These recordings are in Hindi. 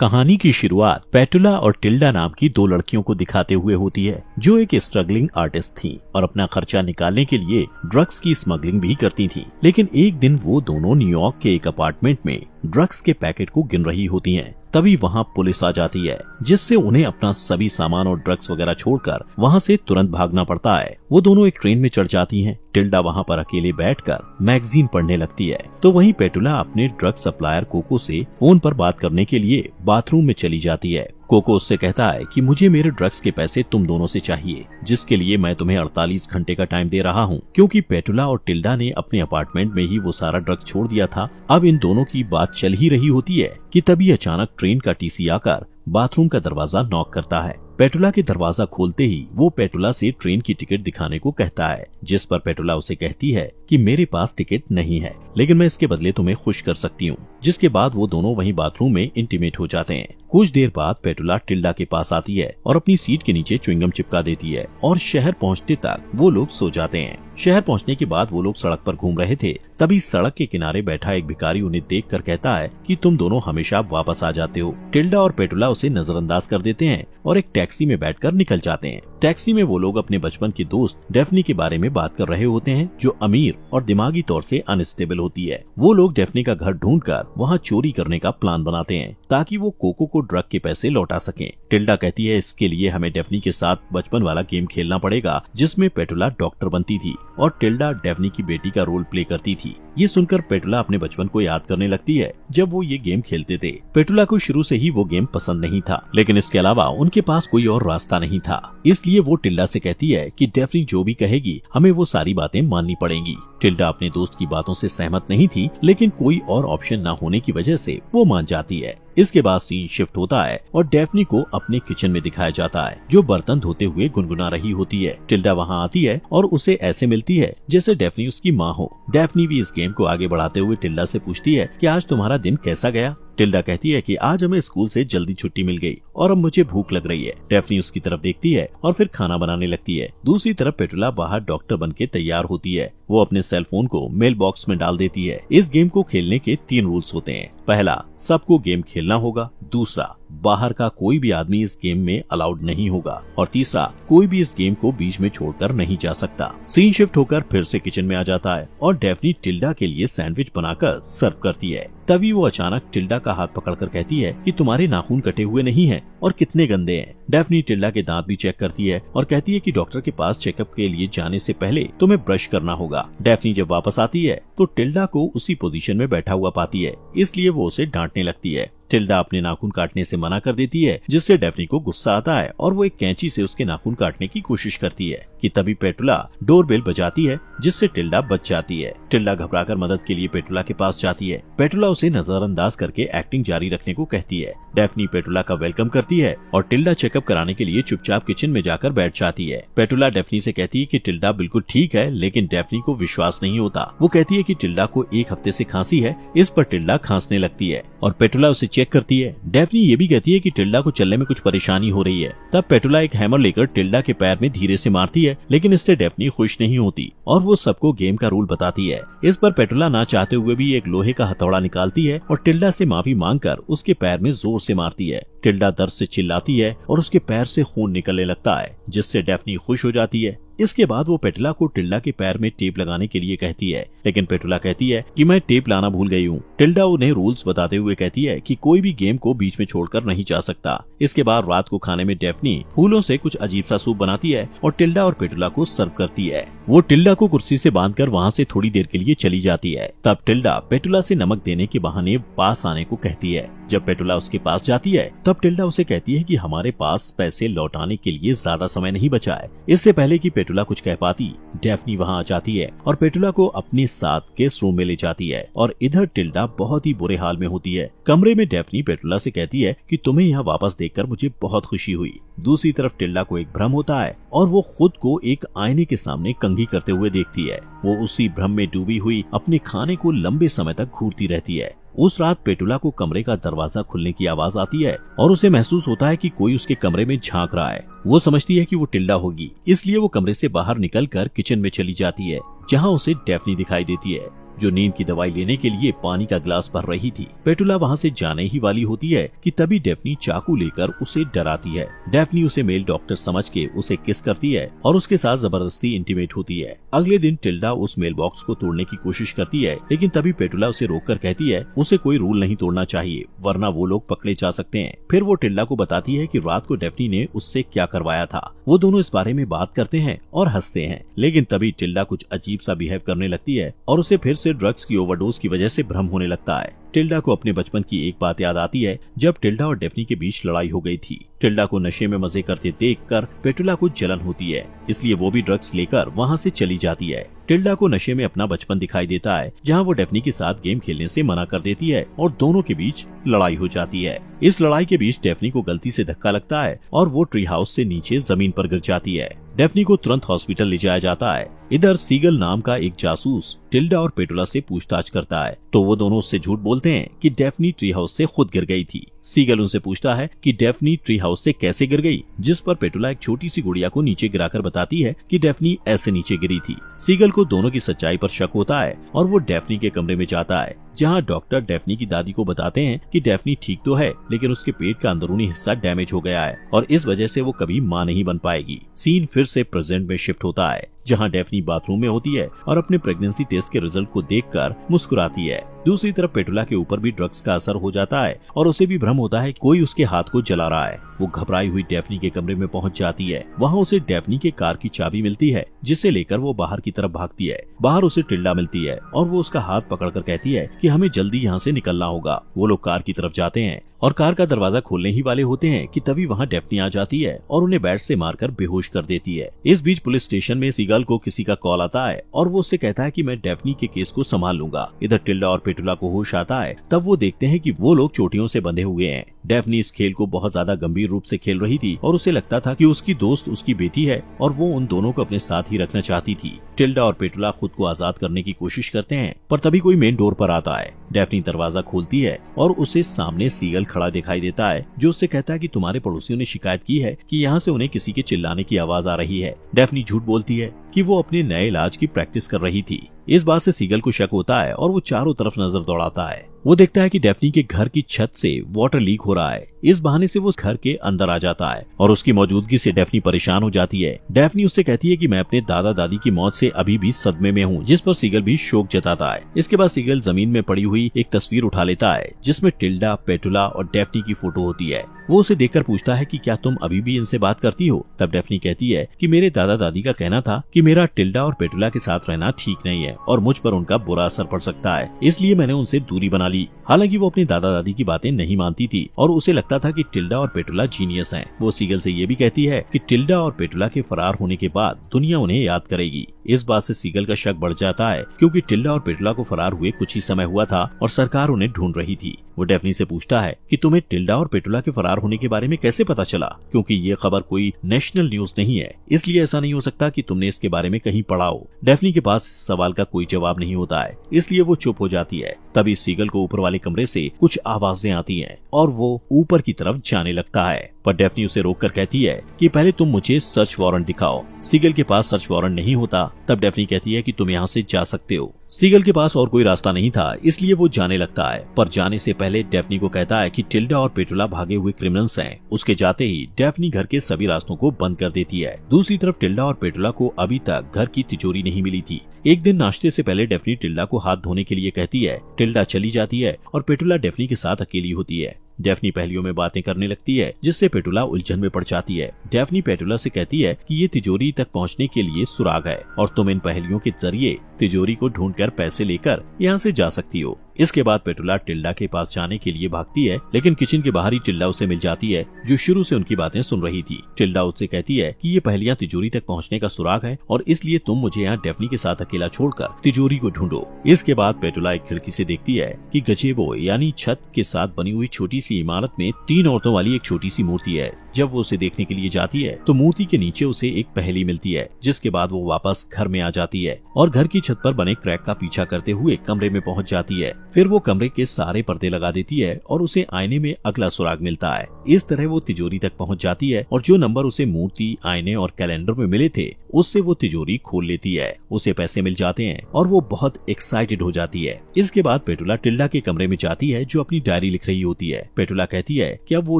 कहानी की शुरुआत पेटुला और टिल्डा नाम की दो लड़कियों को दिखाते हुए होती है, जो एक स्ट्रगलिंग आर्टिस्ट थीं और अपना खर्चा निकालने के लिए ड्रग्स की स्मगलिंग भी करती थीं। लेकिन एक दिन वो दोनों न्यूयॉर्क के एक अपार्टमेंट में ड्रग्स के पैकेट को गिन रही होती हैं। तभी वहाँ पुलिस आ जाती है, जिससे उन्हें अपना सभी सामान और ड्रग्स वगैरह छोड़कर वहाँ से तुरंत भागना पड़ता है। वो दोनों एक ट्रेन में चढ़ जाती हैं। टिल्डा वहाँ पर अकेले बैठकर मैगजीन पढ़ने लगती है, तो वहीं पेटुला अपने ड्रग सप्लायर कोको से फोन पर बात करने के लिए बाथरूम में चली जाती है। कोको उससे कहता है कि मुझे मेरे ड्रग्स के पैसे तुम दोनों से चाहिए, जिसके लिए मैं तुम्हें 48 घंटे का टाइम दे रहा हूँ, क्योंकि पेटुला और टिल्डा ने अपने अपार्टमेंट में ही वो सारा ड्रग्स छोड़ दिया था। अब इन दोनों की बात चल ही रही होती है कि तभी अचानक ट्रेन का टीसी आकर बाथरूम का दरवाजा नॉक करता है। पेटुला के दरवाजा खोलते ही वो पेटुला से ट्रेन की टिकट दिखाने को कहता है, जिस पर पेटुला उसे कहती है कि मेरे पास टिकट नहीं है, लेकिन मैं इसके बदले तुम्हें खुश कर सकती हूँ। जिसके बाद वो दोनों वहीं बाथरूम में इंटीमेट हो जाते हैं। कुछ देर बाद पेटुला टिल्डा के पास आती है और अपनी सीट के नीचे च्युइंगम चिपका देती है और शहर पहुँचते तक वो लोग सो जाते हैं। शहर पहुँचने के बाद वो लोग सड़क पर घूम रहे थे, तभी सड़क के किनारे बैठा एक भिखारी उन्हें देखकर कहता है कि तुम दोनों हमेशा वापस आ जाते हो। टिल्डा और पेटुला उसे नजरअंदाज कर देते हैं और एक टैक्सी में बैठकर निकल जाते हैं। टैक्सी में वो लोग अपने बचपन की दोस्त डेफनी के बारे में बात कर रहे होते हैं, जो अमीर और दिमागी तौर से अनस्टेबल होती है। वो लोग डेफनी का घर ढूंढकर वहाँ चोरी करने का प्लान बनाते हैं, ताकि वो कोको को ड्रग के पैसे लौटा सकें। टिल्डा कहती है इसके लिए हमें डेफनी के साथ बचपन वाला गेम खेलना पड़ेगा, जिसमें पेटुला डॉक्टर बनती थी और टिल्डा डेफनी की बेटी का रोल प्ले करती थी। ये सुनकर पेटुला अपने बचपन को याद करने लगती है, जब वो ये गेम खेलते थे। पेटुला को शुरू से ही वो गेम पसंद नहीं था, लेकिन इसके अलावा उनके पास कोई और रास्ता नहीं था। इसलिए वो टिल्डा से कहती है कि डेफनी जो भी कहेगी हमें वो सारी बातें माननी पड़ेंगी। टिल्डा अपने दोस्त की बातों से सहमत नहीं थी, लेकिन कोई और ऑप्शन न होने की वजह से वो मान जाती है। इसके बाद सीन शिफ्ट होता है और डेफनी को अपने किचन में दिखाया जाता है, जो बर्तन धोते हुए गुनगुना रही होती है। टिल्डा वहाँ आती है और उसे ऐसे मिलती है जैसे डेफनी उसकी माँ हो। डेफनी भी इस गेम को आगे बढ़ाते हुए टिल्डा से पूछती है कि आज तुम्हारा दिन कैसा गया। टिल्डा कहती है कि आज हमें स्कूल से जल्दी छुट्टी मिल गई और अब मुझे भूख लग रही है। डेफनी उसकी तरफ देखती है और फिर खाना बनाने लगती है। दूसरी तरफ पेटुला बाहर डॉक्टर बनके तैयार होती है। वो अपने सेल फोन को मेल बॉक्स में डाल देती है। इस गेम को खेलने के 3 रूल्स होते हैं। पहला, सबको गेम खेलना होगा। दूसरा, बाहर का कोई भी आदमी इस गेम में अलाउड नहीं होगा। और तीसरा, कोई भी इस गेम को बीच में छोड़कर नहीं जा सकता। सीन शिफ्ट होकर फिर से किचन में आ जाता है और डेफनी टिल्डा के लिए सैंडविच बनाकर सर्व करती है। तभी वो अचानक टिल्डा का हाथ पकड़कर कहती है कि तुम्हारे नाखून कटे हुए नहीं हैं और कितने गंदे हैं। डेफनी टिल्डा के दांत भी चेक करती है और कहती है कि डॉक्टर के पास चेकअप के लिए जाने से पहले तुम्हें ब्रश करना होगा। डेफनी जब वापस आती है तो टिल्डा को उसी पोजीशन में बैठा हुआ पाती है, इसलिए वो उसे डांटने लगती है। टिल्डा अपने नाखून काटने से मना कर देती है, जिससे डेफनी को गुस्सा आता है और वो एक कैंची से उसके नाखून काटने की कोशिश करती है कि तभी पेटुला डोरबेल बजाती है, जिससे टिल्डा बच जाती है। टिल्डा घबराकर मदद के लिए पेटुला के पास जाती है। पेटुला उसे नजरअंदाज करके एक्टिंग जारी रखने को कहती है। डेफनी पेटुला का वेलकम करती है और टिल्डा चेकअप कराने के लिए चुपचाप किचन में जाकर बैठ जाती है। पेटुला डेफनी से कहती है कि टिल्डा बिल्कुल ठीक है, लेकिन डेफनी को विश्वास नहीं होता। वो कहती है कि टिल्डा को 1 हफ्ते से खांसी है। इस पर टिल्डा खांसने लगती है और पेटुला उसे चेक करती है। डेफनी ये भी कहती है कि टिल्डा को चलने में कुछ परेशानी हो रही है। तब पेटुला एक हैमर लेकर टिल्डा के पैर में धीरे से मारती है, लेकिन इससे डेफनी खुश नहीं होती और वो सबको गेम का रूल बताती है। इस पर पेटुला ना चाहते हुए भी एक लोहे का हथौड़ा निकालती है और टिल्डा से माफी मांगकर उसके पैर में जोर से मारती है। टिल्डा दर्द से चिल्लाती है और उसके पैर से खून निकलने लगता है, जिससे डेफनी खुश हो जाती है। इसके बाद वो पेटुला को टिल्डा के पैर में टेप लगाने के लिए कहती है, लेकिन पेटुला कहती है कि मैं टेप लाना भूल गई हूँ। टिल्डा उन्हें रूल्स बताते हुए कहती है कि कोई भी गेम को बीच में छोड़कर नहीं जा सकता। इसके बाद रात को खाने में डेफनी फूलों से कुछ अजीब सा सूप बनाती है और टिल्डा और पेटुला को सर्व करती है। वो टिल्डा को कुर्सी से बांधकर वहाँ से थोड़ी देर के लिए चली जाती है। तब टिल्डा पेटुला से नमक देने के बहाने पास आने को कहती है। जब पेटुला उसके पास जाती है तब टिल्डा उसे कहती है कि हमारे पास पैसे लौटाने के लिए ज्यादा समय नहीं बचा है। इससे पहले कि पेटुला कुछ कह पाती, डेफनी वहाँ आ जाती है और पेटुला को अपने साथ गेस्ट रूम में ले जाती है और इधर टिल्डा बहुत ही बुरे हाल में होती है। कमरे में डेफनी पेटुला से कहती है कि तुम्हें यहाँ वापस देखकर मुझे बहुत खुशी हुई। दूसरी तरफ टिल्डा को एक भ्रम होता है और वो खुद को एक आईने के सामने कंघी करते हुए देखती है। वो उसी भ्रम में डूबी हुई अपने खाने को लंबे समय तक घूरती रहती है। उस रात पेटुला को कमरे का दरवाजा खुलने की आवाज आती है और उसे महसूस होता है कि कोई उसके कमरे में झांक रहा है। वो समझती है कि वो टिल्डा होगी, इसलिए वो कमरे से बाहर निकलकर किचन में चली जाती है, जहाँ उसे डेफनी दिखाई देती है, जो नींद की दवाई लेने के लिए पानी का गिलास भर रही थी। पेटुला वहाँ से जाने ही वाली होती है कि तभी डेफ्नी चाकू लेकर उसे डराती है। डेफ्नी उसे मेल डॉक्टर समझ के उसे किस करती है और उसके साथ जबरदस्ती इंटीमेट होती है। अगले दिन टिल्डा उस मेल बॉक्स को तोड़ने की कोशिश करती है, लेकिन तभी पेटुला उसे रोककर कहती है उसे कोई रूल नहीं तोड़ना चाहिए, वरना वो लोग पकड़े जा सकते हैं। फिर वो टिल्डा को बताती है कि रात को डेफ्नी ने उससे क्या करवाया था। वो दोनों इस बारे में बात करते हैं और हंसते हैं, लेकिन तभी टिल्डा कुछ अजीब सा बिहेव करने लगती है और उसे फिर से ड्रग्स की ओवरडोज की वजह से भ्रम होने लगता है। टिल्डा को अपने बचपन की एक बात याद आती है, जब टिल्डा और डेफ्नी के बीच लड़ाई हो गई थी। टिल्डा को नशे में मजे करते देखकर पेटुला को जलन होती है, इसलिए वो भी ड्रग्स लेकर वहाँ से चली जाती है। टिल्डा को नशे में अपना बचपन दिखाई देता है, जहाँ वो डेफ्नी के साथ गेम खेलने से मना कर देती है और दोनों के बीच लड़ाई हो जाती है। इस लड़ाई के बीच डेफ्नी को गलती से धक्का लगता है और वो ट्री हाउस से नीचे जमीन पर गिर जाती है। डेफ्नी को तुरंत हॉस्पिटल ले जाया जाता है। इधर सीगल नाम का एक जासूस टिल्डा और पेटुला से पूछताछ करता है, तो वो दोनों उससे झूठ बोलते हैं कि डेफ्नी ट्री हाउस से खुद गिर गई थी। सीगल उनसे पूछता है कि डेफ्नी ट्री हाउस से कैसे गिर गई, जिस पर पेटुला एक छोटी सी गुड़िया को नीचे गिराकर बताती है कि डेफ्नी ऐसे नीचे गिरी थी। सीगल को दोनों की सच्चाई पर शक होता है और वो डेफ्नी के कमरे में जाता है, जहाँ डॉक्टर डेफ्नी की दादी को बताते हैं कि डेफ्नी ठीक तो है, लेकिन उसके पेट का अंदरूनी हिस्सा डैमेज हो गया है और इस वजह से वो कभी मां नहीं बन पाएगी। सीन फिर से प्रेजेंट में शिफ्ट होता है, जहां डेफ्नी बाथरूम में होती है और अपने प्रेगनेंसी टेस्ट के रिजल्ट को देखकर मुस्कुराती है। दूसरी तरफ पेटुला के ऊपर भी ड्रग्स का असर हो जाता है और उसे भी भ्रम होता है कि कोई उसके हाथ को जला रहा है। वो घबराई हुई डेफ्नी के कमरे में पहुंच जाती है। वहां उसे डेफ्नी के कार की चाबी मिलती है, जिसे लेकर वो बाहर की तरफ भागती है। बाहर उसे टिल्डा मिलती है और वो उसका हाथ पकड़कर कहती है कि हमें जल्दी यहाँ से निकलना होगा। वो लोग कार की तरफ जाते हैं और कार का दरवाजा खोलने ही वाले होते हैं कि तभी वहाँ डेफ्नी आ जाती है और उन्हें बैट से मारकर बेहोश कर देती है। इस बीच पुलिस स्टेशन में सीगल को किसी का कॉल आता है और वो उससे कहता है कि मैं डेफ्नी के केस को संभाल लूंगा। इधर टिल्डा और पेटुला को होश आता है, तब वो देखते हैं कि वो लोग चोटियों से बंधे हुए हैं। डेफ्नी इस खेल को बहुत ज्यादा गंभीर रूप से खेल रही थी और उसे लगता था कि उसकी दोस्त उसकी बेटी है और वो उन दोनों को अपने साथ ही रखना चाहती थी। टिल्डा और पेटुला खुद को आजाद करने की कोशिश करते हैं, पर तभी कोई मेन डोर पर आता है। डेफ्नी दरवाजा खोलती है और उसे सामने सीगल खड़ा दिखाई देता है, जो उससे कहता है कि तुम्हारे पड़ोसियों ने शिकायत की है कि यहाँ से उन्हें किसी के चिल्लाने की आवाज आ रही है। डेफ्नी झूठ बोलती है कि वो अपने नए इलाज की प्रैक्टिस कर रही थी। इस बात से सीगल को शक होता है और वो चारों तरफ नजर दौड़ाता है। वो देखता है कि डेफ्नी के घर की छत से वाटर लीक हो रहा है। इस बहाने से वो उस घर के अंदर आ जाता है और उसकी मौजूदगी से डेफ्नी परेशान हो जाती है। डेफ्नी उससे कहती है कि मैं अपने दादा दादी की मौत से अभी भी सदमे में हूँ, जिस पर सीगल भी शोक जताता है। इसके बाद सीगल जमीन में पड़ी हुई एक तस्वीर उठा लेता है, जिसमें टिल्डा, पेटुला और डेफ्नी की फोटो होती है। वो उसे देखकर पूछता है कि क्या तुम अभी भी इनसे बात करती हो? तब डेफ्नी कहती है कि मेरे दादा दादी का कहना था कि मेरा टिल्डा और पेटुला के साथ रहना ठीक नहीं है और मुझ पर उनका बुरा असर पड़ सकता है, इसलिए मैंने उनसे दूरी बना ली। हालांकि वो अपने दादा दादी की बातें नहीं मानती थी और उसे लगता था कि टिल्डा और पेटुला जीनियस हैं। वो सीगल से ये भी कहती है कि टिल्डा और पेटुला के फरार होने के बाद दुनिया उन्हें याद करेगी। इस बात से सीगल का शक बढ़ जाता है, क्योंकि टिल्डा और पेटुला को फरार हुए कुछ ही समय हुआ था और सरकार उन्हें ढूंढ रही थी। वो डेफ्नी से पूछता है कि तुम्हें टिल्डा और पेटुला के फरार होने के बारे में कैसे पता चला, क्योंकि ये खबर कोई नेशनल न्यूज नहीं है, इसलिए ऐसा नहीं हो सकता कि तुमने इसके बारे में कहीं पढ़ा हो। डेफ्नी के पास इस सवाल का कोई जवाब नहीं होता है, इसलिए वो चुप हो जाती है। तभी सीगल को ऊपर वाले कमरे से कुछ आवाजें आती हैं और वो ऊपर की तरफ जाने लगता है, पर डेफ्नी उसे रोककर कहती है कि पहले तुम मुझे सर्च वारंट दिखाओ। सीगल के पास सर्च वारंट नहीं होता। तब डेफ्नी कहती है कि तुम यहाँ से जा सकते हो। सीगल के पास और कोई रास्ता नहीं था, इसलिए वो जाने लगता है, पर जाने से पहले डेफ्नी को कहता है कि टिल्डा और पेटुला भागे हुए क्रिमिनल्स हैं। उसके जाते ही डेफ्नी घर के सभी रास्तों को बंद कर देती है। दूसरी तरफ टिल्डा और पेटुला को अभी तक घर की तिजोरी नहीं मिली थी। एक दिन नाश्ते से पहले डेफ्नी टिल्डा को हाथ धोने के लिए कहती है। टिल्डा चली जाती है और पेटुला डेफ्नी के साथ अकेली होती है। डेफ्नी पहेलियों में बातें करने लगती है, जिससे पेटुला उलझन में पड़ जाती है। डेफ्नी पेटुला से कहती है कि ये तिजोरी तक पहुंचने के लिए सुराग है और तुम इन पहेलियों के जरिए तिजोरी को ढूंढकर पैसे लेकर यहाँ से जा सकती हो। इसके बाद पेटुला टिल्डा के पास जाने के लिए भागती है, लेकिन किचन के बाहर ही टिल्डा उसे मिल जाती है, जो शुरू से उनकी बातें सुन रही थी। टिल्डा उससे कहती है कि ये पहेलियां तिजोरी तक पहुंचने का सुराग है और इसलिए तुम मुझे यहाँ डेफ्नी के साथ अकेला छोड़कर तिजोरी को ढूंढो। इसके बाद पेटुला एक खिड़की से देखती है कि गजेबो यानी छत के साथ बनी हुई छोटी सी इमारत में 3 औरतों वाली एक छोटी सी मूर्ति है। जब वो उसे देखने के लिए जाती है तो मूर्ति के नीचे उसे एक पहेली मिलती है, जिसके बाद वो वापस घर में आ जाती है और घर की छत पर बने क्रैक का पीछा करते हुए कमरे में पहुंच जाती है। फिर वो कमरे के सारे पर्दे लगा देती है और उसे आईने में अगला सुराग मिलता है। इस तरह वो तिजोरी तक पहुंच जाती है और जो नंबर उसे मूर्ति, आईने और कैलेंडर में मिले थे उससे वो तिजोरी खोल लेती है। उसे पैसे मिल जाते हैं और वो बहुत एक्साइटेड हो जाती है। इसके बाद पेटुला टिल्डा के कमरे में जाती है जो अपनी डायरी लिख रही होती है। पेटुला कहती है कि अब वो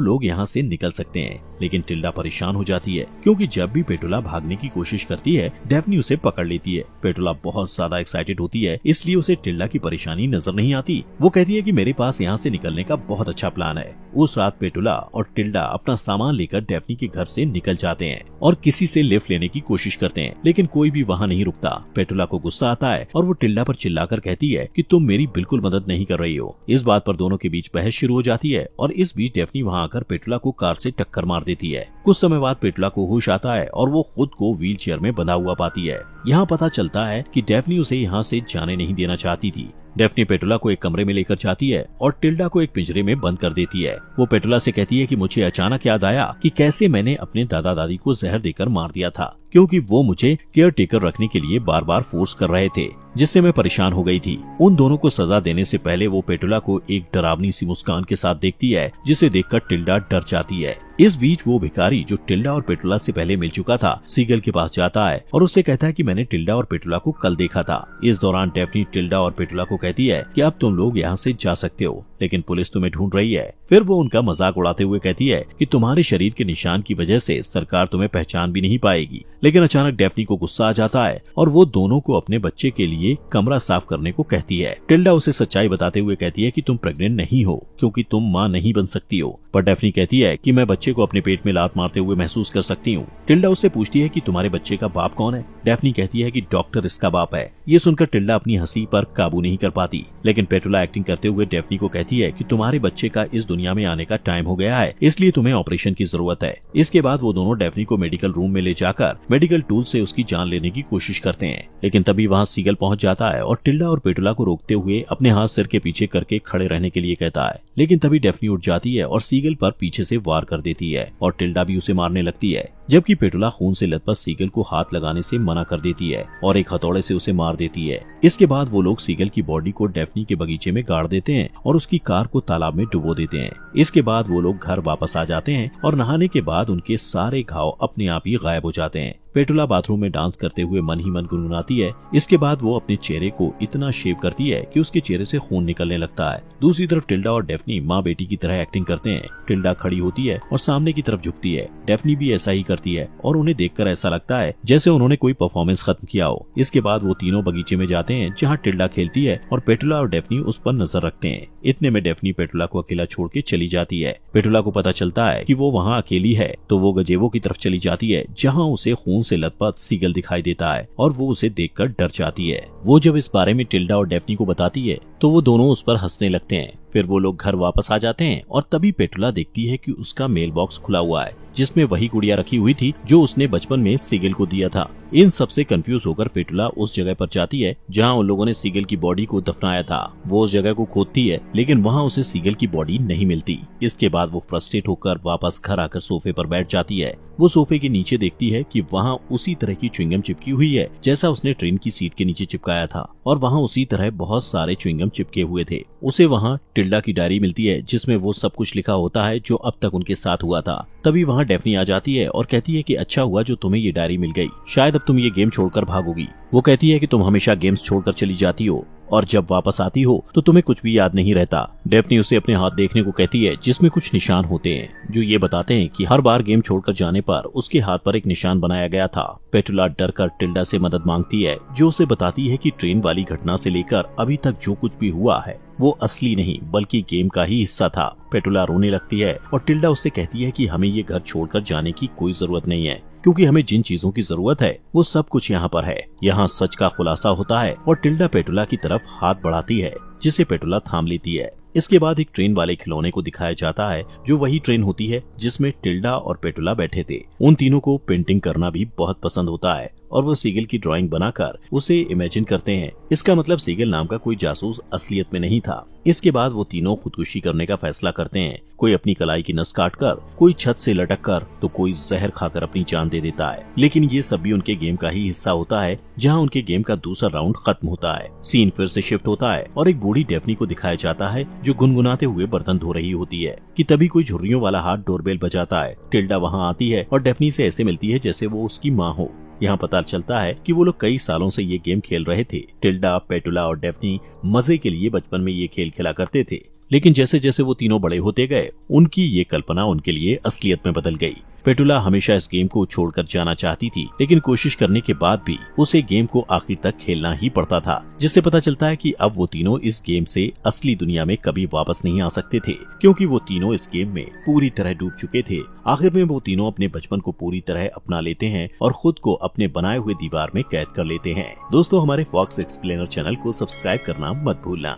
लोग यहाँ से निकल सकते हैं, लेकिन टिल्डा परेशान हो जाती है क्योंकि जब भी पेटुला भागने की कोशिश करती है डेफनी उसे पकड़ लेती है। पेटुला बहुत ज्यादा एक्साइटेड होती है, इसलिए उसे टिल्डा की परेशानी नजर नहीं आती। वो कहती है कि मेरे पास यहाँ से निकलने का बहुत अच्छा प्लान है। उस रात पेटुला और टिल्डा अपना सामान लेकर डेफनी के घर से निकल जाते हैं और किसी से लिफ्ट लेने की कोशिश करते हैं, लेकिन कोई भी वहाँ नहीं रुकता। पेटुला को गुस्सा आता है और वो टिल्डा पर चिल्लाकर कहती है कि तुम मेरी बिल्कुल मदद नहीं कर रही हो। इस बात पर दोनों के बीच बहस शुरू हो जाती है और इस बीच डेफनी वहाँ आकर पेटुला को कार से टक्कर मार देती है। कुछ समय बाद पेटुला को होश आता है और वो खुद को व्हील चेयर में बंधा हुआ पाती है। यहाँ पता चलता है कि डेफनी उसे यहाँ से जाने नहीं देना चाहती थी। डेफनी पेटुला को एक कमरे में लेकर जाती है और टिल्डा को एक पिंजरे में बंद कर देती है। वो पेटुला से कहती है कि मुझे अचानक याद आया कि कैसे मैंने अपने दादा दादी को जहर देकर मार दिया था, क्योंकि वो मुझे केयर टेकर रखने के लिए बार बार फोर्स कर रहे थे, जिससे मैं परेशान हो गई थी। उन दोनों को सजा देने से पहले वो पेटुला को एक डरावनी सी मुस्कान के साथ देखती है, जिसे देखकर टिल्डा डर जाती है। इस बीच वो भिखारी जो टिल्डा और पेटुला से पहले मिल चुका था सीगल के पास जाता है और उससे कहता है कि मैंने टिल्डा और पेटुला को कल देखा था। इस दौरान डेफनी टिल्डा और पेटुला को कहती है कि अब तुम लोग यहाँ से जा सकते हो, लेकिन पुलिस तुम्हें ढूंढ रही है। फिर वो उनका मजाक उड़ाते हुए कहती है कि तुम्हारे शरीर के निशान की वजह से सरकार तुम्हें पहचान भी नहीं पाएगी। लेकिन अचानक डेफनी को गुस्सा आ जाता है और वो दोनों को अपने बच्चे के लिए कमरा साफ करने को कहती है। टिल्डा उसे सच्चाई बताते हुए कहती है कि तुम प्रेग्नेंट नहीं हो क्योंकि तुम माँ नहीं बन सकती हो, पर डेफनी कहती है कि मैं बच्चे को अपने पेट में लात मारते हुए महसूस कर सकती हूँ। टिल्डा उससे पूछती है कि तुम्हारे बच्चे का बाप कौन है। डेफनी कहती है कि डॉक्टर इसका बाप है। ये सुनकर टिल्डा अपनी हंसी पर काबू नहीं कर पाती, लेकिन पेटुला एक्टिंग करते हुए डेफनी को कहती है कि तुम्हारे बच्चे का इस दुनिया में आने का टाइम हो गया है, इसलिए तुम्हें ऑपरेशन की जरूरत है। इसके बाद वो दोनों डेफनी को मेडिकल रूम में ले जाकर मेडिकल टूल से उसकी जान लेने की कोशिश करते हैं, लेकिन तभी वहाँ सीगल पहुंच जाता है और टिल्डा और पेटुला को रोकते हुए अपने हाथ सिर के पीछे करके खड़े रहने के लिए कहता है। लेकिन तभी डेफनी उठ जाती है और सीगल पर पीछे से वार कर देती है और टिल्डा भी उसे मारने लगती है, जबकि पेटुला खून से लथपथ सीगल को हाथ लगाने से मना कर देती है और एक हथौड़े से उसे मार देती है। इसके बाद वो लोग सीगल की बॉडी को डेफनी के बगीचे में गाड़ देते हैं और उसकी कार को तालाब में डुबो देते हैं। इसके बाद वो लोग घर वापस आ जाते हैं और नहाने के बाद उनके सारे घाव अपने आप ही गायब हो जाते हैं। पेटुला बाथरूम में डांस करते हुए मन ही मन गुनगुनाती है। इसके बाद वो अपने चेहरे को इतना शेव करती है कि उसके चेहरे से खून निकलने लगता है। दूसरी तरफ टिल्डा और डेफनी माँ बेटी की तरह एक्टिंग करते हैं। टिल्डा खड़ी होती है और सामने की तरफ झुकती है। डेफनी भी ऐसा ही करती है और उन्हें देखकर ऐसा लगता है जैसे उन्होंने कोई परफॉर्मेंस खत्म किया हो। इसके बाद वो तीनों बगीचे में जाते हैं जहाँ टिल्डा खेलती है और पेटुला और डेफनी उस पर नजर रखते हैं। इतने में डेफनी पेटुला को अकेला छोड़ के चली जाती है। पेटुला को पता चलता है कि वो वहाँ अकेली है, तो वो गजेबो की तरफ चली जाती है जहाँ उसे खून से लथपथ सीगल दिखाई देता है और वो उसे देखकर डर जाती है। वो जब इस बारे में टिल्डा और डेफनी को बताती है तो वो दोनों उस पर हंसने लगते हैं। फिर वो लोग घर वापस आ जाते हैं और तभी पेटुला देखती है कि उसका मेल बॉक्स खुला हुआ है जिसमें वही गुड़िया रखी हुई थी जो उसने बचपन में सीगल को दिया था। इन सब से कंफ्यूज होकर पेटुला उस जगह पर जाती है जहां उन लोगों ने सीगल की बॉडी को दफनाया था। वो उस जगह को खोदती है लेकिन वहां उसे सीगल की बॉडी नहीं मिलती। इसके बाद वो फ्रस्ट्रेट होकर वापस घर आकर सोफे पर बैठ जाती है। वो सोफे के नीचे देखती है कि वहाँ उसी तरह की च्युइंगम चिपकी हुई है जैसा उसने ट्रेन की सीट के नीचे चिपकाया था और वहाँ उसी तरह बहुत सारे च्युइंगम चिपके हुए थे। उसे वहाँ टिल्डा की डायरी मिलती है जिसमें वो सब कुछ लिखा होता है जो अब तक उनके साथ हुआ था। तभी वहाँ डेफनी आ जाती है और कहती है कि अच्छा हुआ जो तुम्हें ये डायरी मिल गई, शायद अब तुम ये गेम छोड़कर भागोगी। वो कहती है कि तुम हमेशा गेम्स छोड़कर चली जाती हो और जब वापस आती हो तो तुम्हें कुछ भी याद नहीं रहता। डेफनी उसे अपने हाथ देखने को कहती है जिसमें कुछ निशान होते हैं जो ये बताते हैं कि हर बार गेम छोड़कर जाने पर उसके हाथ पर एक निशान बनाया गया था। पेटुला डर कर टिल्डा से मदद मांगती है जो उसे बताती है कि ट्रेन वाली घटना से लेकर अभी तक जो कुछ भी हुआ है वो असली नहीं बल्कि गेम का ही हिस्सा था। पेटुला रोने लगती है और टिल्डा उससे कहती है कि हमें ये घर छोड़कर जाने की कोई जरूरत नहीं है क्योंकि हमें जिन चीजों की जरूरत है वो सब कुछ यहाँ पर है। यहाँ सच का खुलासा होता है और टिल्डा पेटुला की तरफ हाथ बढ़ाती है जिसे पेटुला थाम लेती है। इसके बाद एक ट्रेन वाले खिलौने को दिखाया जाता है जो वही ट्रेन होती है जिसमें टिल्डा और पेटुला बैठे थे। उन तीनों को पेंटिंग करना भी बहुत पसंद होता है और वो सीगल की ड्राइंग बनाकर उसे इमेजिन करते हैं। इसका मतलब सीगल नाम का कोई जासूस असलियत में नहीं था इसके बाद वो तीनों खुदकुशी करने का फैसला करते हैं। कोई अपनी कलाई की नस काट कर, कोई छत से लटक कर, तो कोई जहर खाकर अपनी जान दे देता है। लेकिन ये सब भी उनके गेम का ही हिस्सा होता है, जहाँ उनके गेम का दूसरा राउंड खत्म होता है। सीन फिर से शिफ्ट होता है और एक बूढ़ी डेफनी को दिखाया जाता है जो गुनगुनाते हुए बर्तन धो रही होती है कि तभी कोई झुर्रियों वाला हाथ डोरबेल बजाता है। टिल्डा वहाँ आती है और डेफनी से ऐसे मिलती है जैसे वो उसकी माँ हो। यहाँ पता चलता है कि वो लोग कई सालों से ये गेम खेल रहे थे। टिल्डा, पेटुला और डेफनी मजे के लिए बचपन में ये खेल खेला करते थे, लेकिन जैसे जैसे वो तीनों बड़े होते गए, उनकी ये कल्पना उनके लिए असलियत में बदल गई। पेटुला हमेशा इस गेम को छोड़कर जाना चाहती थी, लेकिन कोशिश करने के बाद भी उसे गेम को आखिर तक खेलना ही पड़ता था, जिससे पता चलता है कि अब वो तीनों इस गेम से असली दुनिया में कभी वापस नहीं आ सकते थे, क्योंकि वो तीनों इस गेम में पूरी तरह डूब चुके थे। आखिर में वो तीनों अपने बचपन को पूरी तरह अपना लेते हैं और खुद को अपने बनाए हुए दीवार में कैद कर लेते हैं। दोस्तों, हमारे फॉक्स एक्सप्लेनर चैनल को सब्सक्राइब करना मत भूलना।